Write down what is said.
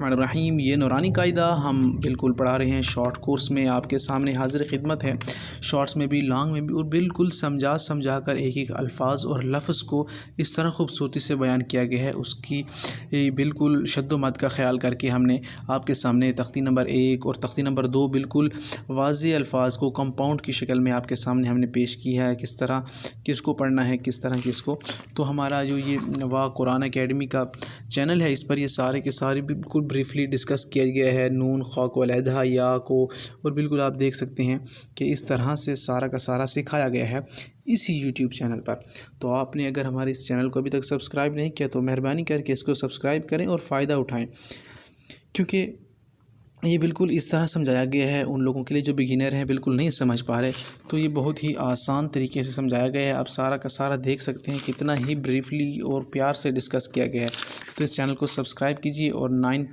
बिस्मिल्लाहिर्रहमानिर्रहीम। ये नूरानी कायदा हम बिल्कुल पढ़ा रहे हैं शॉर्ट कोर्स में, आपके सामने हाजिर खिदमत है। शॉर्ट्स में भी, लॉन्ग में भी, और बिल्कुल समझा कर एक एक अल्फाज और लफ्ज़ को इस तरह खूबसूरती से बयान किया गया है, उसकी बिल्कुल शद्दो मद का ख्याल करके हमने आपके सामने तख्ती नंबर 1 और तख्ती नंबर 2 बिल्कुल वाज़ेह अल्फाज को कंपाउंड की शक्ल में आपके सामने हमने पेश किया है, किस तरह किसको पढ़ना है, किस तरह किसको। तो हमारा जो ये वाह कुरान एकेडमी का चैनल है, इस पर ये सारे के सारे बिल्कुल ब्रीफली डिस्कस किया गया है, नून ख़ा को अलहदा या को, और बिल्कुल आप देख सकते हैं कि इस तरह से सारा का सारा सिखाया गया है इसी यूट्यूब चैनल पर। तो आपने अगर हमारे इस चैनल को अभी तक सब्सक्राइब नहीं किया तो मेहरबानी करके इसको सब्सक्राइब करें और फ़ायदा उठाएँ, क्योंकि ये बिल्कुल इस तरह समझाया गया है उन लोगों के लिए जो बिगिनर हैं, बिल्कुल नहीं समझ पा रहे। तो ये बहुत ही आसान तरीके से समझाया गया है, आप सारा का सारा देख सकते हैं कितना ही ब्रीफली और प्यार से डिस्कस किया गया है। तो इस चैनल को सब्सक्राइब कीजिए और 9 तक